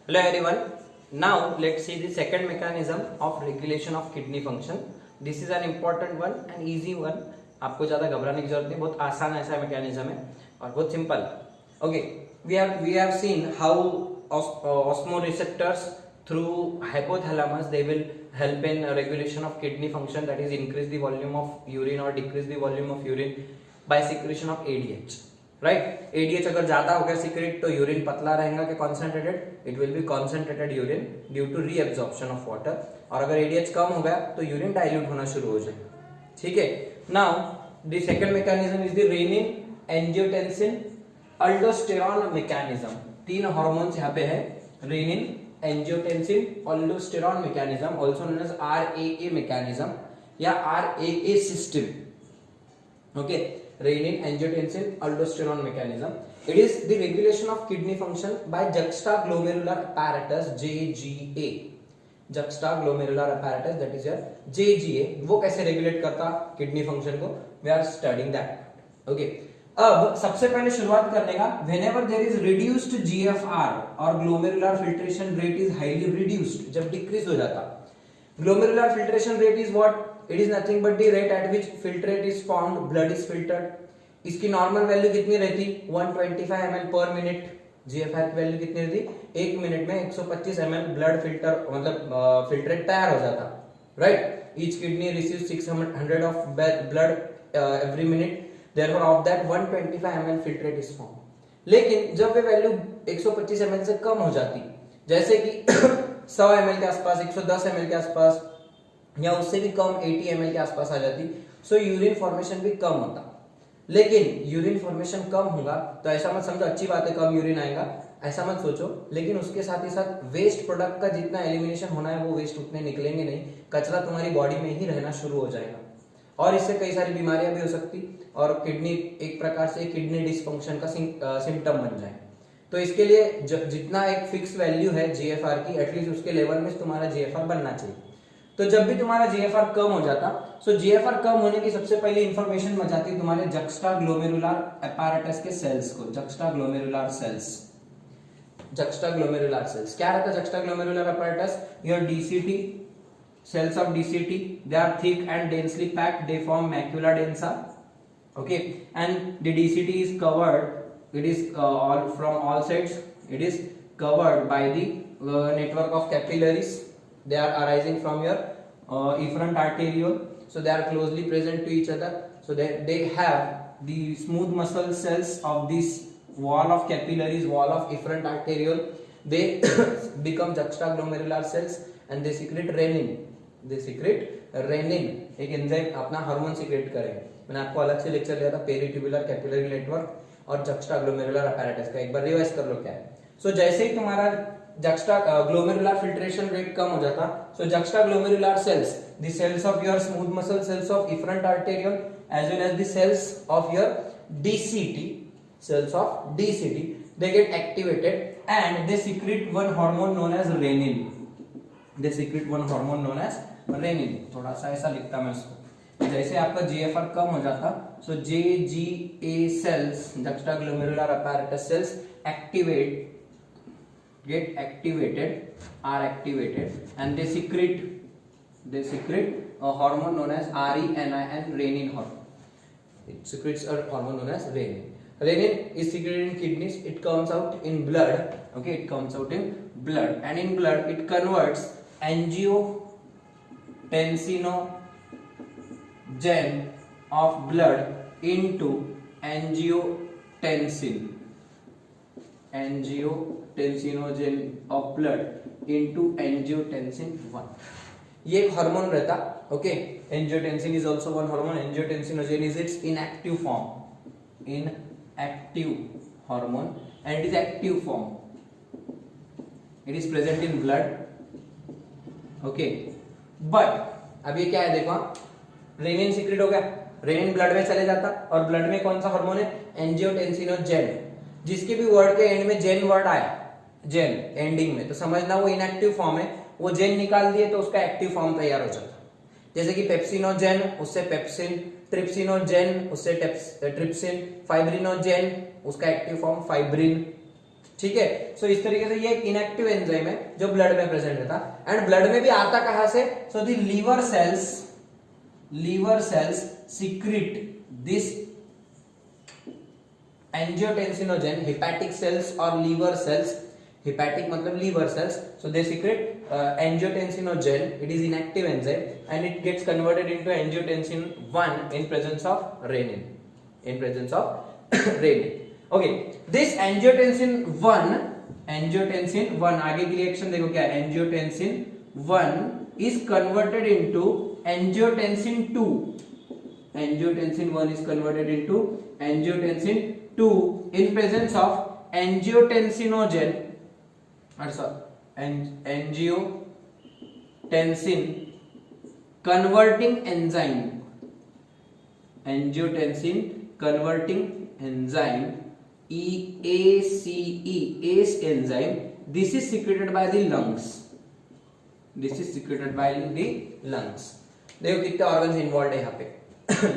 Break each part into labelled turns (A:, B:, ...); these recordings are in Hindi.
A: Hello everyone. Now let's see the second mechanism of regulation of kidney function. This is an important one and easy one. आपको ज्यादा घबराने की जरूरत नहीं, बहुत आसान ऐसा मैकेनिज्म है और बहुत simple. Okay, we have seen how osmoreceptors through hypothalamus they will help in regulation of kidney function, that is increase the volume of urine or decrease the volume of urine by secretion of ADH. Right ADH अगर ज्यादा हो गया सीक्रेट तो यूरिन पतला रहेगा कि concentrated, it will be concentrated urine due to reabsorption of water. और अगर एडीएच कम हो गया तो यूरिन डाइल्यूट होना शुरू हो जाएगा. ठीक है. Now the second mechanism is the renin angiotensin aldosterone mechanism. तीन हार्मोन्स यहाँ पे है, renin angiotensin aldosterone mechanism, also known as RAA mechanism या RAA system. Okay, renin angiotensin aldosterone mechanism. It is the regulation of kidney function by juxtaglomerular apparatus JGA. juxtaglomerular apparatus, that is your JGA. वो कैसे रेगुलेट करता किडनी फंक्शन को, we are studying that. Okay. अब सबसे पहले शुरुआत करने का, whenever there is reduced GFR और glomerular filtration rate is highly reduced, जब डिक्रीज हो जाता. Glomerular filtration rate is what? It is nothing but the rate at which filtrate is formed, blood is filtered. इसकी नॉर्मल वैल्यू कितनी रहती? 125 ml पर मिनट. GFR की वैल्यू कितनी रहती? एक मिनट में 125 ml ब्लड फिल्टर मतलब फिल्ट्रेट तैयार हो जाता. Right. Each kidney receives 600 of blood every minute. Therefore of that 125 ml filtrate is form. लेकिन जब वे वैल्यू 125 ml से कम हो जाती, जैसे कि 100 ml के आसपास, 110 ml के आसपास या उससे भी कम 80 ml के आसपास आ जाती, सो यूरिन फॉर्मेशन भी कम होता. लेकिन यूरिन फॉर्मेशन कम होगा तो ऐसा मत समझो अच्छी बात है कम यूरिन आएगा, ऐसा मत सोचो. लेकिन उसके साथ ही साथ वेस्ट प्रोडक्ट का जितना एलिमिनेशन होना है वो वेस्ट उतने निकलेंगे नहीं. कचरा तुम्हारी बॉडी में ही रहना शुरू हो जाएगा और इससे कई सारी बीमारियां भी हो सकती और किडनी एक प्रकार से किडनी डिसफंक्शन का सिम्टम बन जाए. तो इसके लिए जितना एक फिक्स वैल्यू है जीएफआर की, एटलीस्ट उसके लेवल में तुम्हारा जीएफआर बनना चाहिए. तो जब भी तुम्हारा जीएफआर कम हो जाता, सो जीएफआर कम होने की सबसे पहले इंफॉर्मेशन बचाती तुम्हारे जक्स्टाग्लोमेरुलर apparatus के सेल्स को. जक्स्टाग्लोमेरुलर सेल्स, जक्स्टाग्लोमेरुलर सेल्स क्या रहता है? Juxtaglomerular apparatus, your DCT cells of DCT, they are thick and densely packed, they form macula densa. Okay, and the DCT is covered, it is all from all sides, it is covered by the network of capillaries. They are arising from your efferent arteriole, so they are closely present to each other. So they have the smooth muscle cells of this wall of capillaries, wall of efferent arteriole. They become juxtaglomerular cells and they secrete renin. They secrete renin, एक एंजाइम अपना हार्मोन सिक्रेट करेगा. मैंने आपको अलग से लेक्चर लिया था पेरिट्यूबुलर कैपिलरी नेटवर्क और जक्स्टाग्लोमेरुलर apparatus का, एक बार रिवाइज कर लो क्या है. सो जैसे ही तुम्हारा juxtaglomerular filtration rate कम हो जाता, so juxtaglomerular cells, the cells of your smooth muscle cells of efferent arteriole as well as the cells of your DCT, cells of DCT, they get activated and they secrete one hormone known as renin. They secrete one hormone known as renin. थोड़ा सा ऐसा लिखता मैं उसको. जैसे आपका GFR कम हो जाता, so JGA cells, juxtaglomerular apparatus cells get activated, are activated and they secrete a hormone known as renin, renin hormone. It secretes a hormone known as renin. Renin is secreted in kidneys, it comes out in blood. Okay, it comes out in blood and in blood it converts angiotensinogen of blood into angiotensinogen of blood into angiotensin 1. ये एक हार्मोन रहता. Okay, angiotensin is also one hormone. Angiotensinogen is it's inactive form, inactive hormone and it is active form, it is present in blood. Okay, but अब ये क्या है देखो, रेनिन सीक्रेट हो गया, रेनिन ब्लड में चले जाता और ब्लड में कौन सा हार्मोन है? एंजियोटेंसिनोजेन. जिसके भी वर्ड के एंड में जेन वर्ड आया, जेन एंडिंग में, तो समझना वो इनएक्टिव फॉर्म है. वो जेन निकाल दिए तो उसका एक्टिव फॉर्म तैयार हो जाता. जैसे कि पेप्सिनोजेन उससे पेप्सिन, ट्रिप्सिनोजेन उससे ट्रिप्सिन, फाइब्रिनोजेन उसका एक्टिव फॉर्म फाइब्रिन. ठीक है। सो इस तरीके से ये एक इनएक्टिव एंजाइम है जो ब्लड में प्रेजेंट रहता, एंड ब्लड में भी आता कहां से? So the liver cells secrete this angiotensinogen, hepatic cells और लीवर सेल्स, hepatic मतलब liver cells, so they secrete angiotensinogen. It is inactive enzyme and it gets converted into angiotensin 1 in presence of renin, okay. This angiotensin 1 आगे की रिएक्शन देखो क्या है, angiotensin 1 is converted into angiotensin 2, angiotensin 1 is converted into angiotensin 2 in presence of angiotensinogen, angiotensin converting enzyme, ACE, ACE enzyme. This is secreted by the lungs. देखो कितने ऑर्गन्स इन्वॉल्व है यहाँ पे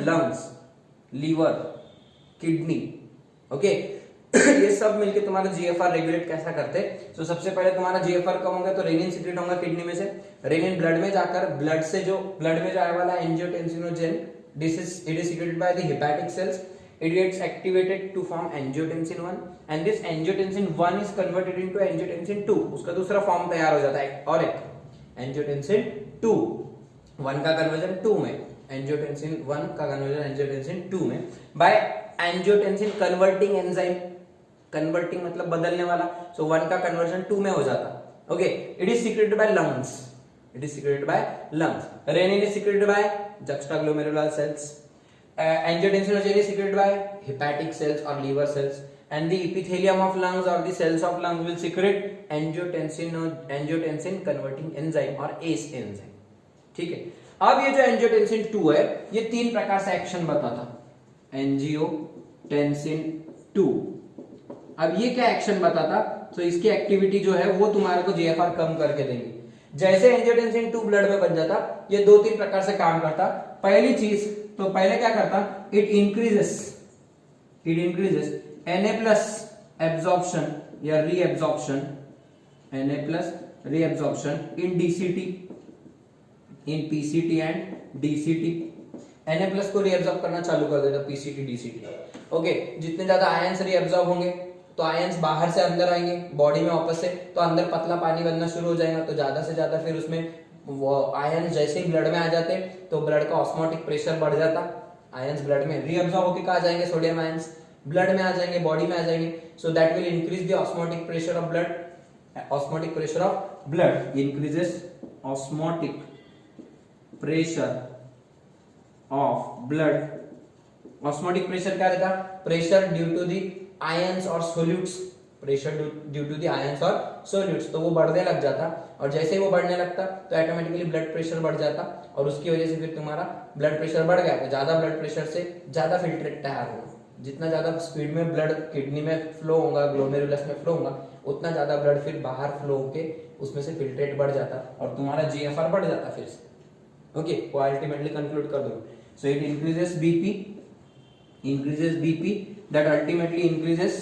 A: लंग्स, लीवर, किडनी, ओके। ये सब मिलके तुम्हारा जीएफआर रेगुलेट कैसा करते हैं? तो सबसे पहले तुम्हारा जीएफआर कम होगा तो रेनिन सीक्रेट होगा किडनी में से, रेनिन ब्लड में जाकर ब्लड में जो आने वाला angiotensinogen, it is secreted by the hepatic sales, it gets activated to form angiotensin 1 and this angiotensin 1 is converted into angiotensin 2, उसका दूसरा फॉर्म तैयार हो जाता है और एक angiotensin 2, 1 का कन्वर्जन 2 में, angiotensin 1 का कन्वर्जन angiotensin 2 में by angiotensin converting enzyme, converting मतलब बदलने वाला, सो 1 का कन्वर्जन 2 में हो जाता, okay. It is secreted by lungs, renin is secreted by juxtaglomeralar cells, angiotensin is secreted by hepatic cells or liver cells, and the epithelium of lungs or the cells of lungs will secrete angiotensin converting enzyme or ACE enzyme, ठीक है। अब ये जो angiotensin 2 है ये 3 प्रकार से एक्शन बताता, angiotensin 2, अब ये क्या एक्शन बताता? तो इसकी एक्टिविटी जो है वो तुम्हारे को जीएफआर कम करके देंगी। जैसे एंजियोटेंसिन 2 ब्लड में बन जाता, ये 2-3 प्रकार से काम करता। पहली चीज तो पहले क्या करता, it increases Na plus absorption या reabsorption, in DCT, in PCT and DCT. Na plus को रीएब्जॉर्ब करना चालू कर देता पीसीटी डीसीटी, ओके। जितने ज्यादा आयंस रीएब्जॉर्ब होंगे तो आयंस बाहर से अंदर आएंगे बॉडी में वापस से, तो अंदर पतला पानी बनना शुरू हो जाएगा, तो ज्यादा से ज्यादा फिर उसमें वो आयंस जैसे ही ब्लड में आ जाते तो ब्लड का ऑस्मोटिक प्रेशर बढ़ जाता, आयंस ब्लड में रीअब्सॉर्ब होकर कहाँ जाएंगे, सोडियम आयंस ब्लड में आ जाएंगे, बॉडी में आ जाएंगे, so that will increase the osmotic pressure of blood, increases osmotic pressure of blood. Osmotic pressure क्या रहता, pressure due to the ions और सोल्यूट्स, तो वो बढ़ने लग जाता, और जैसे ही वो बढ़ने लगता तो ऑटोमेटिकली ब्लड प्रेशर बढ़ जाता, और उसकी वजह से फिर तुम्हारा ब्लड प्रेशर बढ़ गया तो ज्यादा ब्लड प्रेशर से ज्यादा फिल्ट्रेट तैयार होगा, जितना ज्यादा स्पीड में ब्लड किडनी में फ्लो होगा, ग्लोमेरुलस में फ्लो होगा, उतना ज्यादा ब्लड फिर बाहर फ्लो होके उसमें से फिल्ट्रेट बढ़ जाता और तुम्हारा जीएफआर बढ़ जाता फिर से, ओके। वो अल्टीमेटली कंक्लूड कर दो, so it increases BP that ultimately increases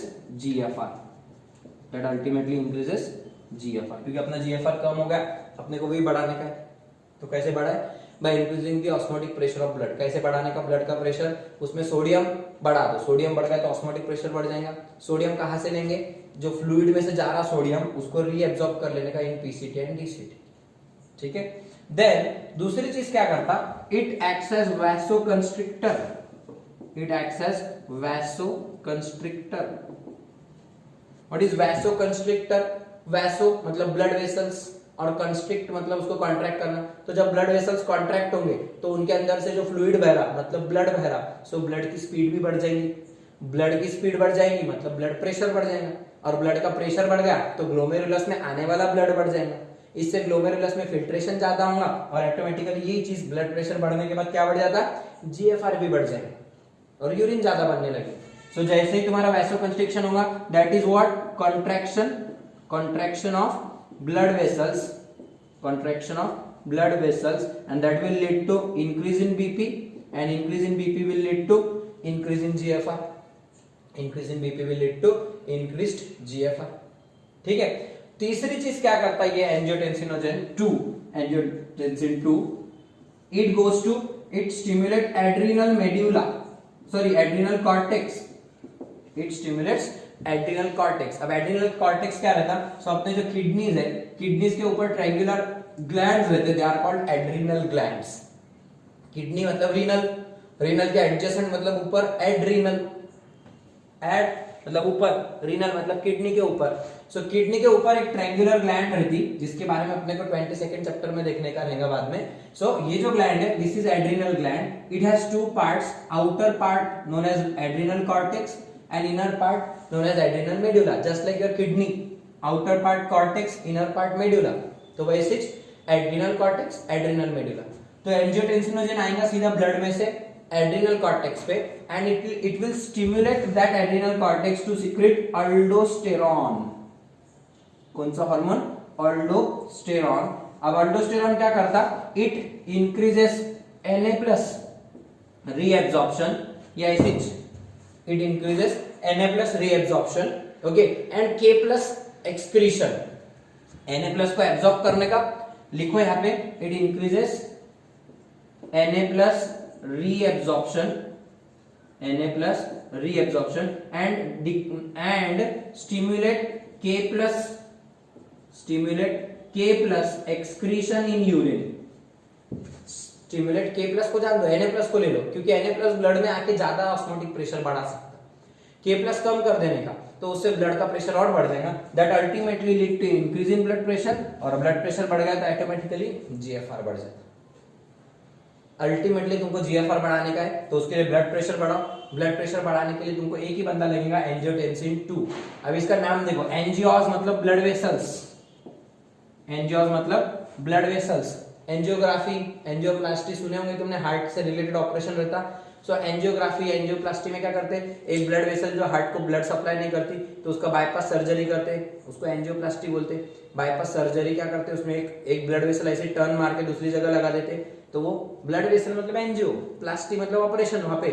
A: GFR, क्योंकि अपना GFR कम हो गया, अपने को वही बढ़ाने का है, तो कैसे बढ़ाए, by increasing the osmotic pressure of blood. कैसे बढ़ाने का ब्लड का प्रेशर, उसमें सोडियम बढ़ा दो, सोडियम बढ़ गया तो ऑस्मोटिक प्रेशर बढ़ जाएगा। सोडियम कहाँ से लेंगे, जो फ्लूइड में से जा रहा सोडियम उसको रीअब्सॉर्ब कर लेने का इन पीसीटी एंड डीसीटी, ठीक है। देन दूसरी चीज क्या करता, it acts as vasoconstrictor, What is vasoconstrictor? Vaso मतलब ब्लड वेसल्स और कंस्ट्रिक्ट मतलब उसको कॉन्ट्रैक्ट करना, तो जब ब्लड वेसल्स कॉन्ट्रैक्ट होंगे तो उनके अंदर से जो फ्लूइड बह रहा मतलब ब्लड बह रहा, सो ब्लड की स्पीड भी बढ़ जाएगी, मतलब ब्लड प्रेशर बढ़ जाएगा, और ब्लड का प्रेशर बढ़ गया तो ग्लोमेरुलस में आने वाला ब्लड बढ़ जाएगा, इससे ग्लोमेरुलस में फिल्ट्रेशन ज्यादा होगा, और ऑटोमेटिकली यही चीज ब्लड प्रेशर बढ़ने के बाद क्या बढ़ जाता, जीएफआर भी बढ़ जाएगा और यूरिन ज्यादा बनने लगे। सो जैसे ही तुम्हारा वैसोकंस्ट्रिक्शन होगा, that is what, contraction of blood vessels, and that will lead to increase in BP, and increase in BP will lead to increase in GFR, increased GFR, ठीक है। तीसरी चीज क्या करता है ये angiotensinogen 2, angiotensin 2, it goes to, it stimulate adrenal medulla, sorry adrenal cortex, it stimulates adrenal cortex. अब एड्रिनल कॉर्टेक्स क्या रहता है, सो अपने जो किडनीज है, किडनीज के ऊपर ट्रायंगुलर ग्लैंड्स रहते, they are called adrenal glands. Kidney मतलब रीनल, रीनल के एडजेसेंट मतलब ऊपर, एड्रिनल, एड मतलब ऊपर, रीनल मतलब किडनी के ऊपर। सो किडनी के ऊपर एक ट्रायंगुलर ग्लैंड रहती, जिसके बारे में अपने को 22nd चैप्टर में देखने का रहेगा बाद में। सो ये जो ग्लैंड है, this is adrenal gland, it has two parts, outer part known as adrenal cortex and inner part known as adrenal medulla, just like your kidney, outer part cortex, inner part medulla। तो वैसे adrenal cortex, adrenal medulla। तो एंजियोटेंसिनोजन आएगा सीधा ब्लड में से एड्रिनल कॉर्टेक्स पे, and it will stimulate that adrenal cortex to secrete aldosterone. कौन सा हार्मोन, अल्डोस्टेरॉन। अब अल्डोस्टेरॉन क्या करता, इट इंक्रीजेस Na+ रीएब्जॉर्प्शन, या ऐसी it increases Na+ reabsorption, okay, and K+ excretion। Na+ को एब्जॉर्ब करने का लिखो यहाँ पे, it increases Na+ reabsorption, Na+ reabsorption and stimulate K+ excretion in urine। Stimulate K+ को जान दो, Na+ को ले लो, क्योंकि Na+ ब्लड में आके ज्यादा ऑस्मोटिक प्रेशर बढ़ा सकता है। K+ कम कर देने का, तो उससे ब्लड का प्रेशर और बढ़ जाएगा, that ultimately lead to increase in blood pressure, और ब्लड प्रेशर बढ़ गया तो ऑटोमेटिकली GFR बढ़ जाता है। अल्टीमेटली तुमको GFR बढ़ाने का है, तो उसके लिए ब्लड प्रेशर बढ़ाओ। ब्लड प्रेशर बढ़ाने के लिए तुमको एक ही बंदा लगेगा, एंजियोटेंसिन 2। अब इसका नाम देखो, एंजियोस मतलब ब्लड वेसल्स, एंजियोस मतलब ब्लड वेसल्स। एंजियोग्राफी, एंजियोप्लास्टी सुने होंगे तुमने, हार्ट से रिलेटेड ऑपरेशन रहता। सो एंजियोग्राफी, एंजियोप्लास्टी में क्या करते हैं, एक ब्लड वेसल जो हार्ट को ब्लड सप्लाई नहीं करती, तो उसका बाईपास सर्जरी करते हैं, उसको एंजियोप्लास्टी बोलते हैं। बाईपास सर्जरी क्या करते हैं, उसमें एक ब्लड वेसल ऐसे टर्न मार के दूसरी जगह लगा देते, तो वो ब्लड वेसल मतलब एंजियो, प्लास्टी मतलब ऑपरेशन वहां पे,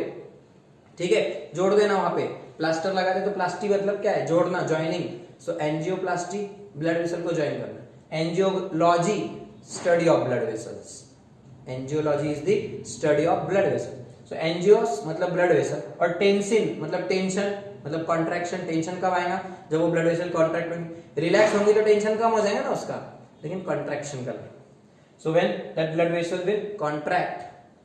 A: ठीक है, जोड़ देना वहां पे। प्लास्टर लगा दे तो प्लास्टी मतलब क्या है, जोड़ना, joining. So angioplasty blood vessel को ज्वाइन करना। Angiology, study of blood vessels, angiology is the study of blood vessel. So angios मतलब ब्लड वेसल, और टेंसिन मतलब टेंशन, मतलब कॉन्ट्रैक्शन। टेंशन कब आएगा, जब वो ब्लड वेसल कॉन्ट्रैक्ट होंगे, रिलैक्स होंगे तो टेंशन कम हो जाएगा ना उसका, लेकिन कॉन्ट्रैक्शन कर। So when that blood vessel will contract,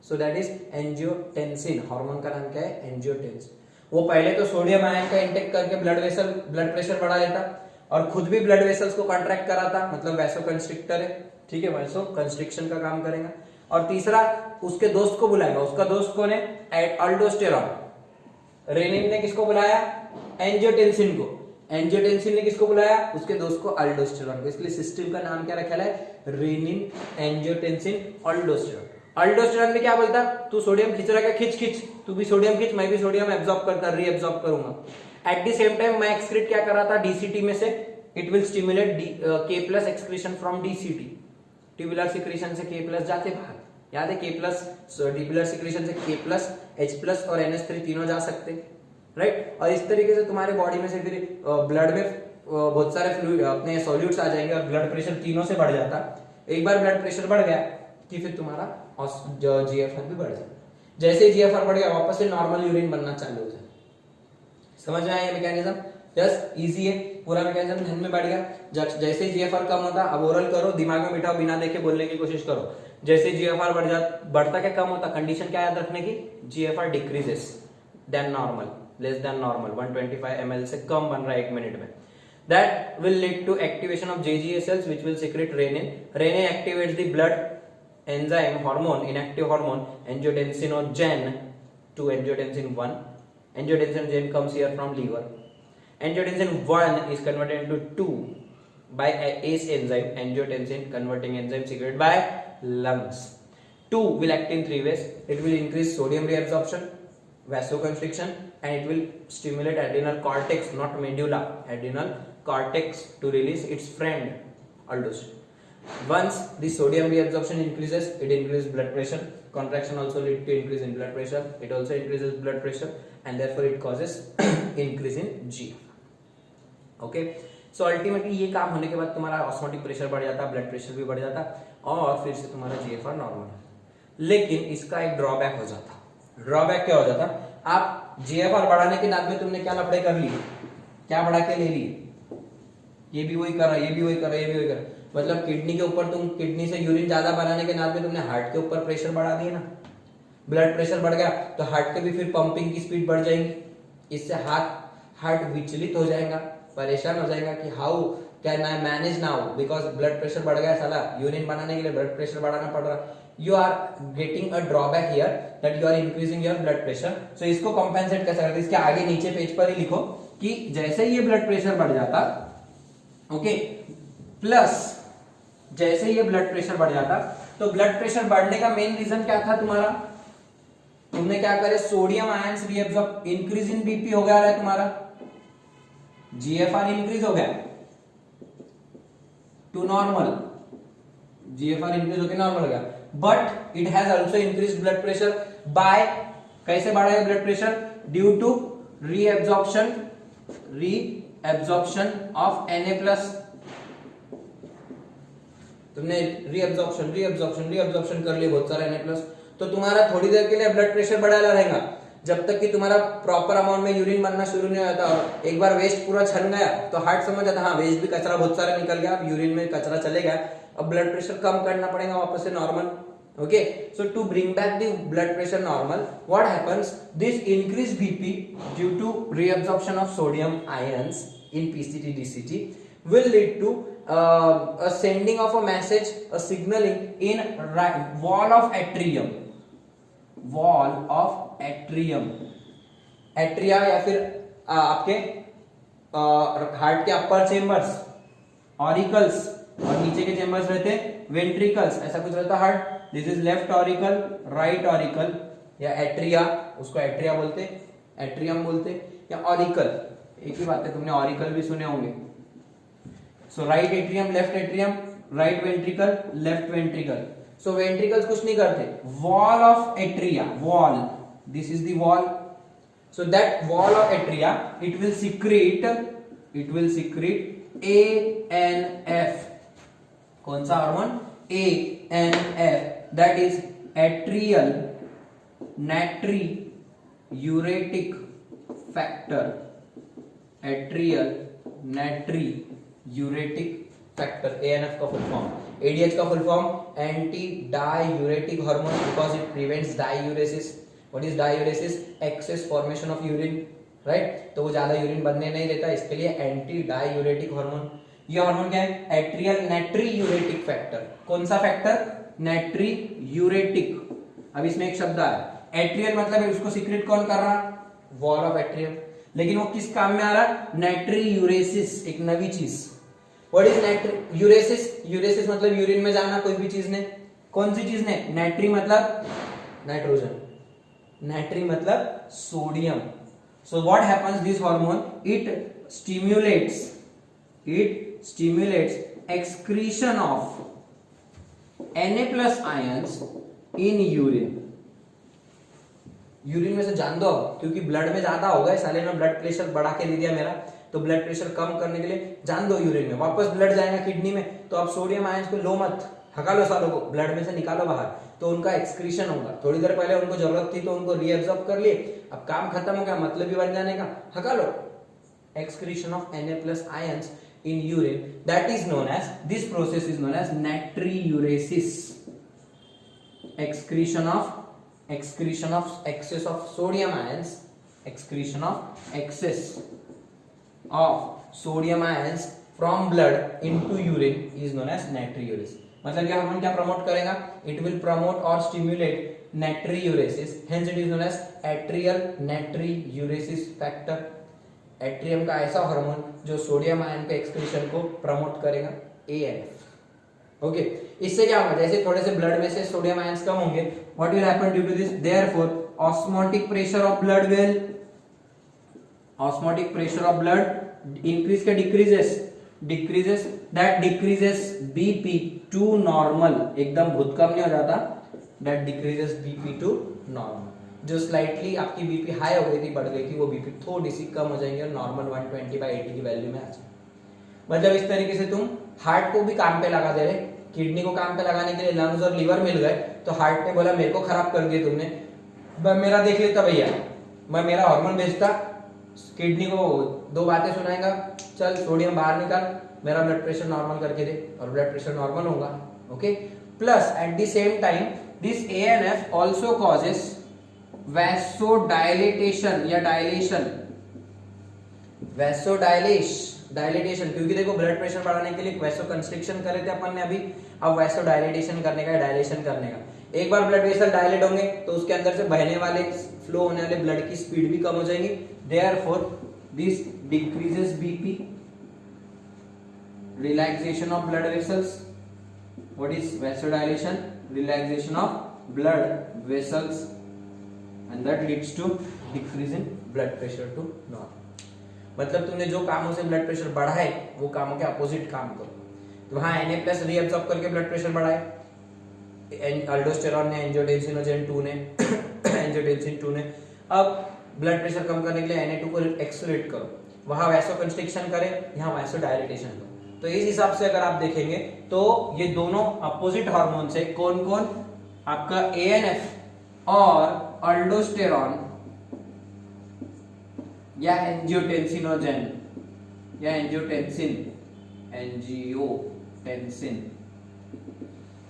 A: so that is angiotensin. Hormone का नाम क्या है, एंजियोटेंसिन। वो पहले तो सोडियम आयन का इंटेक करके ब्लड प्रेशर बढ़ा देता, और खुद भी ब्लड वेसल्स को कॉन्ट्रैक्ट कराता, मतलब वैसोकंस्ट्रिक्टर है, ठीक है, वैसो कंस्ट्रिक्शन का काम करेगा। और तीसरा उसके दोस्त को बुलाएगा, उसका दोस्त कौन है, अल्डोस्टेरॉन। रेनिन ने किसको बुलाया, एंजियोटेंसिन को। एंजियोटेंसिन ने किसको बुलाया, उसके दोस्त को, अल्डोस्टेरॉन को। इसलिए सिस्टम का नाम क्या रखा है, रेनिन, एंजियोटेंसिन, अल्डोस्टेरॉन। अल्डोस्टेरॉन में क्या बोलता, तू सोडियम खींच रहा है, खींच, तू भी सोडियम खींच, मैं भी सोडियम एब्जॉर्ब करता, रीएब्जॉर्ब करूंगा। एट द सेम टाइम मैं एक्सक्रीट क्या कर रहा था, डीसीटी में से, it will stimulate K+ excretion from DCT. Tubular secretion से K+ जाते बाहर, याद है K+, ट्यूबुलर सिक्रीशन से K+, H+ और NH3 तीनों जा सकते, राइट। और इस तरीके से तुम्हारे बॉडी में से फिर ब्लड में बहुत सारे फ्लूइड, अपने सॉल्यूट्स आ जाएंगे, और ब्लड प्रेशर तीनों से बढ़ जाता। एक बार ब्लड प्रेशर बढ़ गया कि फिर तुम्हारा GFR भी बढ़ जाता। जैसे GFR बढ़ गया, वापस से नॉर्मल यूरिन बनना चालू हो जाए। समझ में आया ये मैकेनिज्म, यस, इजी है, पूरा मैकेनिज्म ध्यान में बैठ गया। जैसे GFR कम होता, अब ओरल करो, दिमाग में बिठाओ, बिना देखे बोलने की कोशिश करो। जैसे GFR बढ़ता क्या कम होता, कंडीशन क्या याद रखने की, GFR decreases than normal, less than normal, 125 ml से कम बन रहा है 1 मिनट में। That will lead to activation of JGA cells which will secrete renin. Renin activates the blood enzyme hormone, inactive hormone, angiotensinogen to angiotensin 1. Angiotensin comes here from liver. Angiotensin 1 is converted into 2 by ACE enzyme, angiotensin converting enzyme secreted by lungs. 2 will act in 3 ways. It will increase sodium reabsorption, vasoconstriction, and it will stimulate adrenal cortex, not medulla, adrenal cortex to release its friend aldosterone. Once the sodium reabsorption increases, it increases blood pressure. Contraction also leads to increase in blood pressure. It also increases blood pressure, and therefore it causes increase in GFR. Okay, so ultimately ये काम होने के बाद तुम्हारा ऑस्मोटिक प्रेशर बढ़ जाता, ब्लड प्रेशर भी बढ़ जाता और फिर से तुम्हारा जीएफआर नॉर्मल। लेकिन इसका एक ड्रॉबैक हो जाता। ड्रॉबैक क्या हो जाता, आप जीएफआर बढ़ाने के नाम में तुमने क्या लफड़े कर लिए, क्या बढ़ा के ले लिए, ये भी वही कर रहा, ये भी वही कर रहा, ये भी वही कर रहा। मतलब किडनी के ऊपर तुम किडनी से यूरिन ज्यादा बनाने के नाम में तुमने हार्ट के ऊपर प्रेशर बढ़ा दिया ना, ब्लड प्रेशर बढ़ गया तो हार्ट के भी फिर पंपिंग की स्पीड बढ़ जाएगी, इससे हार्ट विचलित हो जाएगा, परेशान हो जाएगा कि how can I manage now, because blood pressure बढ़ गया, साला यूरिन बनाने के लिए ब्लड प्रेशर बढ़ाना पड़ रहा। You are getting a drawback here that you are increasing your blood pressure. So इसको कॉम्पेंसेट कैसे करते, इसके आगे नीचे पेज पर ही लिखो कि जैसे ये ब्लड प्रेशर बढ़ जाता, ओके, प्लस जैसे ये ब्लड प्रेशर बढ़ जाता, तो ब्लड प्रेशर बढ़ने का मेन रीजन क्या था तुम्हारा, तुमने क्या करे, sodium ions reabsorb, increase in BP हो गया है तुम्हारा, जीएफआर इंक्रीज हो गया टू नॉर्मल, जीएफआर इंक्रीज होकर नॉर्मल हो गया, but it has also increase blood pressure by, कैसे बढ़ा है blood pressure, due to reabsorption of Na+, तुमने रीअब्जॉर्प्शन कर लिया बहुत सारा Na+, तो तुम्हारा थोड़ी देर के लिए ब्लड प्रेशर बढ़ा रहेगा, जब तक कि तुम्हारा प्रॉपर अमाउंट में यूरिन बनना शुरू नहीं होता। और एक बार वेस्ट पूरा छन गया तो हार्ट समझ जाता हाँ वेस्ट भी, कचरा बहुत सारा निकल गया, अब यूरिन में कचरा चले गया, अब ब्लड प्रेशर कम करना पड़ेगा वापस से normal. Okay, so to bring back the blood pressure normal, what happens, this increase BP due to reabsorption of sodium ions in PCT DCT will lead to a sending of a message, a signaling in wall of atrium, atria या फिर आपके हार्ट के अपर चेम्बर्स ऑरिकल्स और नीचे के चेम्बर्स रहते वेंट्रिकल्स, ऐसा कुछ रहता heart. This is left auricle, right auricle या एट्रिया, उसको एट्रिया बोलते, एट्रियम बोलते या ऑरिकल, एक ही बात है, तुमने ऑरिकल भी सुने होंगे। So right atrium, left atrium, right ventricle, left ventricle. So ventricles कुछ नहीं करते, wall of atria, wall, this is the wall, so that wall of atria it will secrete ANF, कौन सा hormone, ANF, that is atrial natriuretic factor, atrial natriuretic factor, ANF का फुल फॉर्म। ADH का full form anti diuretic hormone, because it prevents diuresis. What is diuresis, excess formation of urine, right, तो वो ज्यादा यूरिन बनने नहीं देता, इसके लिए एंटी डायूरेटिक हार्मोन। ये हार्मोन क्या है, एट्रियल नाट्रियूरेटिक फैक्टर। कौन सा फैक्टर, नाट्रियूरेटिक। अब इसमें एक शब्द आया, एट्रियल मतलब उसको सीक्रेट कौन कर रहा, वॉल ऑफ एट्रियम, लेकिन वो किस काम में आ रहा, नाट्रियूरेसिस, एक नवी चीज। व्हाट इज नाट्रियूरेसिस, यूरेसिस मतलब यूरिन में जाना कोई भी चीज ने, कौन सी चीज ने, नाट्री मतलब नाइट्रोजन, नाट्री मतलब sodium. So what happens, this hormone it stimulates excretion of Na+ ions in urine। Urine में से जान दो, क्योंकि ब्लड में ज्यादा होगा, साले ने ब्लड प्रेशर बढ़ा के दे दिया मेरा, तो ब्लड प्रेशर कम करने के लिए जान दो यूरिन में, वापस ब्लड जाएगा किडनी में, तो अब सोडियम आयंस को लो मत, हका लो सालों को, ब्लड में से निकालो बाहर, तो उनका एक्सक्रीशन होगा। थोड़ी देर पहले उनको जरूरत थी तो उनको रीअब्सॉर्ब कर लिए, अब काम खत्म हो गया, मतलब भी बन जाने का, हका लो। Excretion of Na+ ions in urine, that is known as, this process is known as natriuresis। excretion of excess of sodium ions, excretion of excess of sodium ions from blood into urine is known as natriuresis। मतलब ये हार्मोन क्या प्रमोट करेगा, it will promote or stimulate natriuresis, hence it is known as atrial natriuresis factor। Atrium का ऐसा हार्मोन जो सोडियम आयन के एक्सक्रीशन को प्रमोट करेगा, ANF। ओके, इससे क्या होगा, जैसे थोड़े से ब्लड में से सोडियम आयंस कम होंगे, what will happen due to this, therefore osmotic pressure of blood will, osmotic pressure of blood increase के decreases, that decreases BP to normal, एकदम बहुत कम नहीं हो जाता, that decreases BP to normal. जो स्लाइटली आपकी बीपी हाई हो गई थी, बढ़ गई थी, वो बीपी थोड़ी सी कम हो जाएंगे और नॉर्मल 120/80 की वैल्यू में आ जाएगी। मतलब इस तरीके से तुम हार्ट को भी काम पे लगा दे रहे, किडनी को काम पे लगाने के लिए लंग्स और लीवर मिल गए, तो हार्ट ने बोला मेरे को खराब कर दिया तुमने, मेरा देख लेता भैया, मैं मेरा हार्मोन भेजता, किडनी को दो बातें सुनाएगा, चल सोडियम बाहर निकाल, मेरा ब्लड प्रेशर नॉर्मल करके दे, और ब्लड प्रेशर नॉर्मल होगा। Okay, plus at the same time this ANF also causes vasodilatation या डायलेटेशन, क्योंकि देखो ब्लड प्रेशर बढ़ाने के लिए वैसो कंस्ट्रिक्शन करे थे अपन ने अभी, अब वैसो डायलेटेशन करने का, डायलेशन करने का। एक बार ब्लड वेसल डायलेट होंगे तो उसके अंदर से बहने वाले, फ्लो होने वाले ब्लड की स्पीड भी कम हो जाएगी, therefore this decreases BP, relaxation of blood vessels. What is vasodilation? Relaxation of blood vessels, and that leads to decrease in blood pressure to normal. मतलब तुमने जो कामों से ब्लड प्रेशर बढ़ाए वो कामों के अपोजिट काम करो। तो वहां Na+ रीअब्सॉर्ब करके ब्लड प्रेशर बढ़ाए, अल्डोस्टेरॉन ने, एंजियोटेंसिन 2 ने, अब ब्लड प्रेशर कम करने के लिए Na2 को एक्सेलरेट करो, वहां वैसो कंस्ट्रिक्शन करे, यहाँ वैसो डायलेटेशन करो। तो इस हिसाब से अगर आप देखेंगे तो ये दोनों अपोजिट हार्मोन है, कौन कौन, आपका ANF और अल्डोस्टेरॉन या एंजियोटेंसिनोजेन या angiotensin.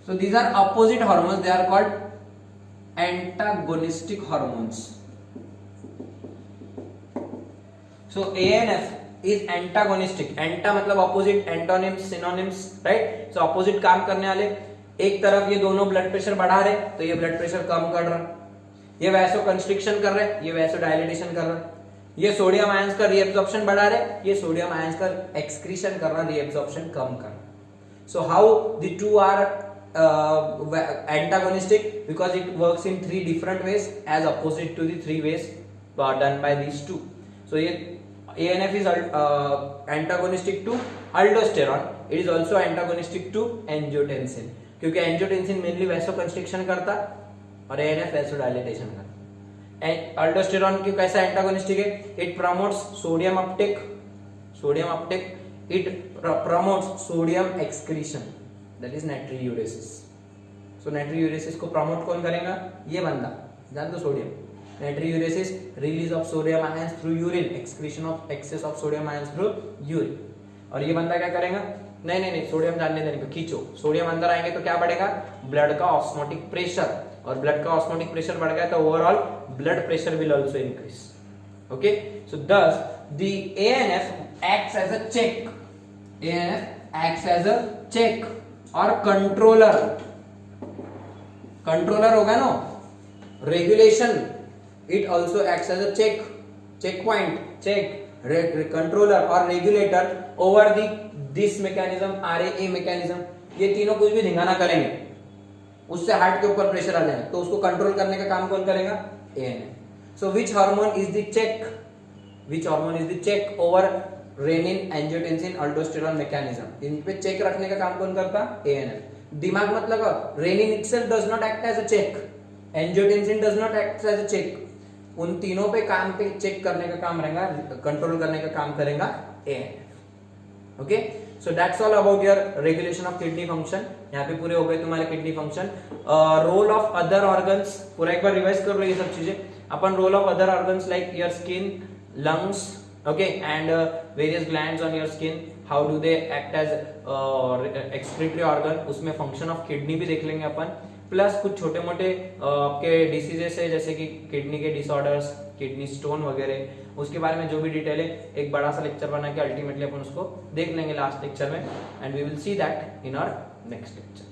A: So these are opposite hormones, they are called antagonistic hormones. So ANF is antagonistic, anta मतलब opposite, antonyms, synonyms, right? So opposite काम करने वाले, एक तरफ ये दोनों ब्लड प्रेशर बढ़ा रहे तो ये ब्लड प्रेशर कम कर रहा, ये वैसो कंस्ट्रिक्शन कर रहे, ये वैसो डायलेटेशन कर रहा, ये सोडियम आयंस का रीएब्जॉर्प्शन बढ़ा रहे, ये सोडियम आयंस का एक्सक्रीशन कर रहा, रीएब्जॉर्प्शन कम कर रहा। So how the two are antagonistic? Because it works in 3 different ways as opposite to the 3 ways done by these two. So ANF is antagonistic to aldosterone, it is also antagonistic to angiotensin, क्योंकि angiotensin mainly vasoconstriction करता और ANF vasodilation करता। aldosterone की कैसा antagonistic है? It promotes sodium uptake, it promotes sodium excretion, that is natriuresis. So natriuresis को promote कौन करेगा? ये बंदा, जान दो sodium. Natriuresis, release of sodium ions through urine, excretion of excess of sodium ions through urine. और ये बंदा क्या करेगा? नहीं सोडियम जानने देने को खींचो, सोडियम अंदर आएंगे तो क्या बढ़ेगा? ब्लड का ऑस्मोटिक प्रेशर, और ब्लड का ऑस्मोटिक प्रेशर बढ़ गया तो overall blood pressure will also increase. Okay, so thus the ANF acts as a check, ANF acts as a check और कंट्रोलर होगा ना, regulation, it also acts as a checkpoint, controller or regulator over this mechanism, RAA mechanism। ये तीनों कुछ भी धिंगाना करेंगे, उससे हार्ट के ऊपर प्रेशर आ जाए तो उसको कंट्रोल करने का काम कौन करेगा? ANF। So which hormone is the check over renin, angiotensin, aldosterone mechanism? इन पे चेक रखने का काम कौन करता? ANF। दिमाग मत लगाओ, renin itself does not act as a check, angiotensin does not act as a check, उन तीनों पे काम पे चेक करने का काम रहेगा, कंट्रोल करने का काम करेगा ANF। Okay, so that's all about your regulation of kidney function. यहाँ पे पूरे हो गए तुम्हारे kidney function. Role of other organs पूरा एक बार रिवाइज कर लो ये सब चीजें अपन। Role of other organs like your skin, lungs, okay, and various glands on your skin, how do they act as excretory organ, उसमें function of kidney भी देख लेंगे अपन। प्लस कुछ छोटे मोटे आपके डिसीजेस है जैसे कि किडनी के डिसऑर्डर्स, किडनी स्टोन वगैरह, उसके बारे में जो भी डिटेल है एक बड़ा सा लेक्चर बना के अल्टीमेटली अपन उसको देख लेंगे लास्ट लेक्चर में, and we will see that in our next lecture.